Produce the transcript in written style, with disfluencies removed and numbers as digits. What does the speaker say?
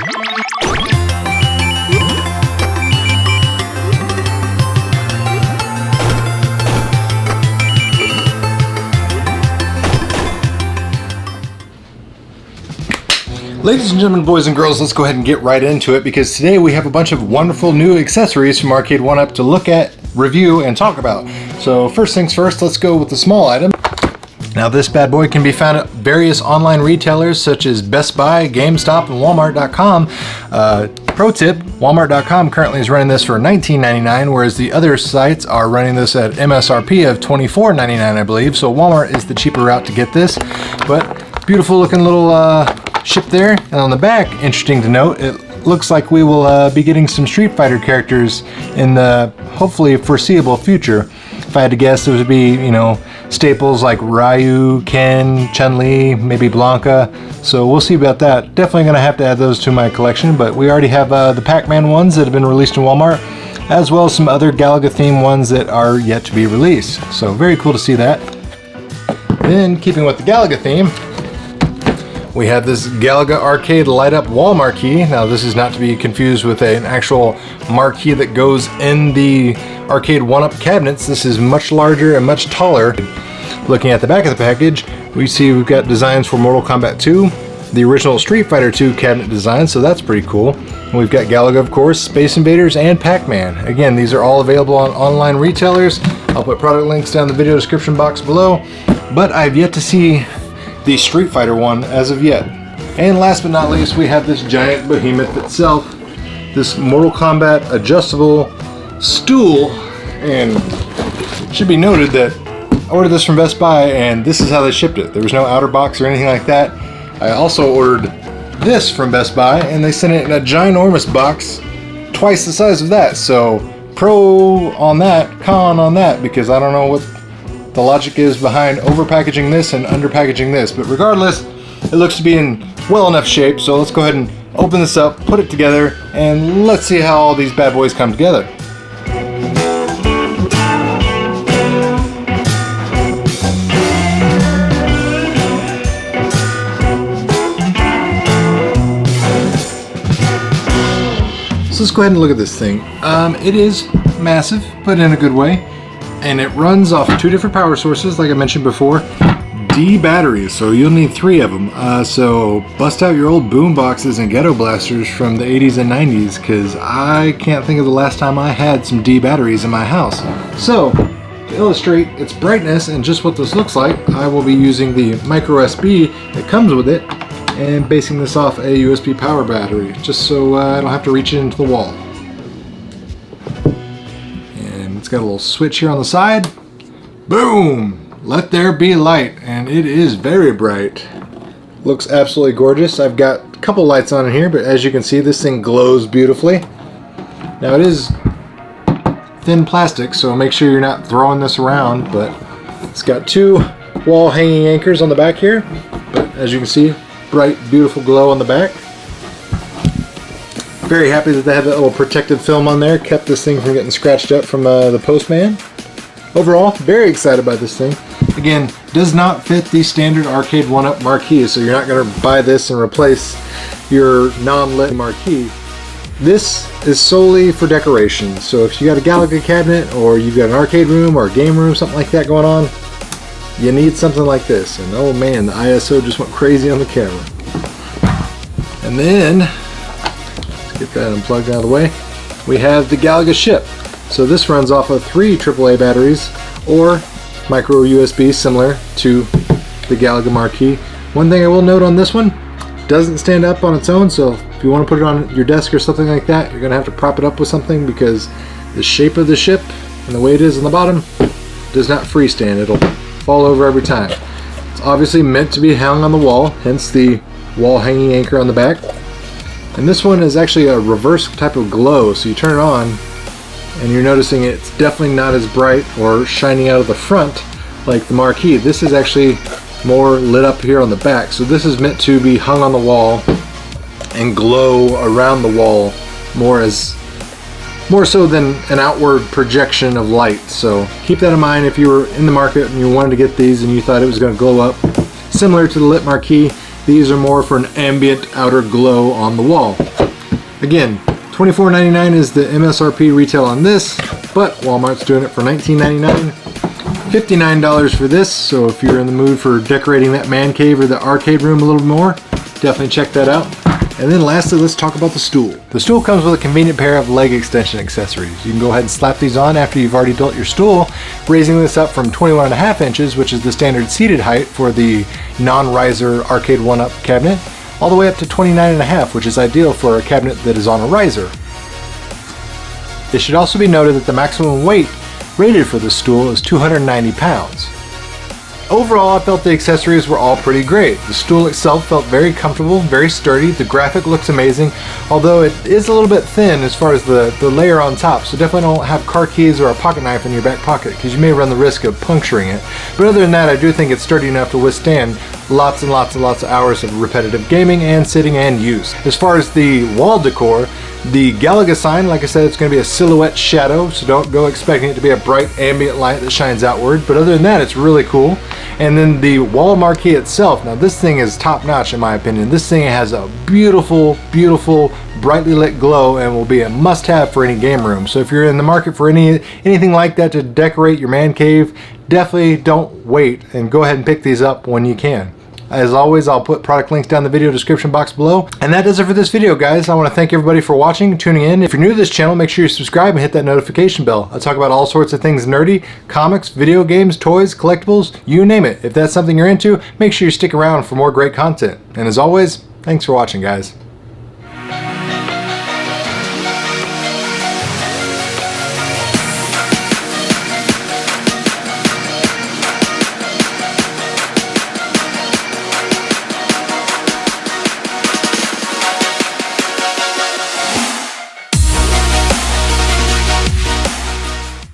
Ladies and gentlemen, boys and girls, let's go ahead and get right into it because today we have a bunch of wonderful new accessories from Arcade1Up to look at, review, and talk about. So first things first, let's go with the small item. Now this bad boy can be found at various online retailers such as Best Buy, GameStop, and Walmart.com. Pro tip, Walmart.com currently is running this for $19.99, whereas the other sites are running this at MSRP of $24.99, I believe. So Walmart is the cheaper route to get this, but beautiful looking little ship there. And on the back, interesting to note, it looks like we will be getting some Street Fighter characters in the hopefully foreseeable future. If I had to guess, it would be, you know, staples like Ryu, Ken, Chun-Li, maybe Blanca. So we'll see about that. Definitely going to have to add those to my collection, but we already have the Pac-Man ones that have been released in Walmart, as well as some other Galaga theme ones that are yet to be released. So very cool to see that. Then, keeping with the Galaga theme, we have this Galaga Arcade light-up wall marquee. Now this is not to be confused with an actual marquee that goes in the Arcade1Up cabinets. This is much larger and much taller. Looking at the back of the package, we see we've got designs for Mortal Kombat 2, the original Street Fighter 2 cabinet design, so that's pretty cool. And we've got Galaga, of course, Space Invaders, and Pac-Man. Again, these are all available on online retailers. I'll put product links down in the video description box below, but I've yet to see the Street Fighter one as of yet. And last but not least, we have this giant behemoth itself, this Mortal Kombat adjustable stool. And it should be noted that I ordered this from Best Buy and this is how they shipped it. There was no outer box or anything like that. I also ordered this from Best Buy and they sent it in a ginormous box, twice the size of that. So pro on that, con on that, because I don't know what the logic is behind over-packaging this and under-packaging this. But regardless, it looks to be in well enough shape, so let's go ahead and open this up, put it together, and let's see how all these bad boys come together. So let's go ahead and look at this thing. It is massive, but in a good way. And it runs off two different power sources, like I mentioned before. D batteries, so you'll need 3 of them. So bust out your old boom boxes and ghetto blasters from the 80s and 90s, because I can't think of the last time I had some D batteries in my house. So to illustrate its brightness and just what this looks like, I will be using the micro USB that comes with it and basing this off a USB power battery, just so I don't have to reach it into the wall. It's got a little switch here on the side. Boom! Let there be light, and it is very bright. Looks absolutely gorgeous. I've got a couple lights on in here, but as you can see, this thing glows beautifully. Now it is thin plastic, so make sure you're not throwing this around, but it's got 2 wall hanging anchors on the back here. But as you can see, bright, beautiful glow on the back. Very happy that they have that little protective film on there, kept this thing from getting scratched up from the postman. Overall, very excited by this thing. Again, does not fit the standard Arcade1Up marquee, so you're not going to buy this and replace your non-lit marquee. This is solely for decoration, so if you got a Galaga cabinet, or you've got an arcade room or a game room, something like that going on, you need something like this. And oh man, the ISO just went crazy on the camera. And then, get that unplugged out of the way, we have the Galaga Ship. So this runs off of 3 AAA batteries or micro USB, similar to the Galaga Marquee. One thing I will note on this one, doesn't stand up on its own, so if you want to put it on your desk or something like that, you're going to have to prop it up with something, because the shape of the ship and the way it is on the bottom does not freestand. It'll fall over every time. It's obviously meant to be hung on the wall, hence the wall hanging anchor on the back. And this one is actually a reverse type of glow, so you turn it on and you're noticing it's definitely not as bright or shining out of the front like the Marquee. This is actually more lit up here on the back, so this is meant to be hung on the wall and glow around the wall more so than an outward projection of light. So keep that in mind if you were in the market and you wanted to get these and you thought it was going to glow up. Similar to the lit Marquee, these are more for an ambient outer glow on the wall. Again, $24.99 is the MSRP retail on this, but Walmart's doing it for $19.99. $59 for this, so if you're in the mood for decorating that man cave or the arcade room a little more, definitely check that out. And then lastly, let's talk about the stool. The stool comes with a convenient pair of leg extension accessories. You can go ahead and slap these on after you've already built your stool, raising this up from 21.5 inches, which is the standard seated height for the non-riser Arcade1Up cabinet, all the way up to 29.5, which is ideal for a cabinet that is on a riser. It should also be noted that the maximum weight rated for this stool is 290 pounds. Overall, I felt the accessories were all pretty great. The stool itself felt very comfortable, very sturdy. The graphic looks amazing, although it is a little bit thin as far as the layer on top, so definitely don't have car keys or a pocket knife in your back pocket because you may run the risk of puncturing it. But other than that, I do think it's sturdy enough to withstand lots and lots and lots of hours of repetitive gaming and sitting and use. As far as the wall decor, the Galaga sign, like I said, it's going to be a silhouette shadow, so don't go expecting it to be a bright ambient light that shines outward, but other than that, it's really cool. And then the wall marquee itself, now this thing is top notch in my opinion. This thing has a beautiful, beautiful, brightly lit glow and will be a must-have for any game room. So if you're in the market for anything like that to decorate your man cave, definitely don't wait and go ahead and pick these up when you can. As always, I'll put product links down in the video description box below. And that does it for this video, guys. I want to thank everybody for watching, tuning in. If you're new to this channel, make sure you subscribe and hit that notification bell. I talk about all sorts of things nerdy, comics, video games, toys, collectibles, you name it. If that's something you're into, make sure you stick around for more great content. And as always, thanks for watching, guys.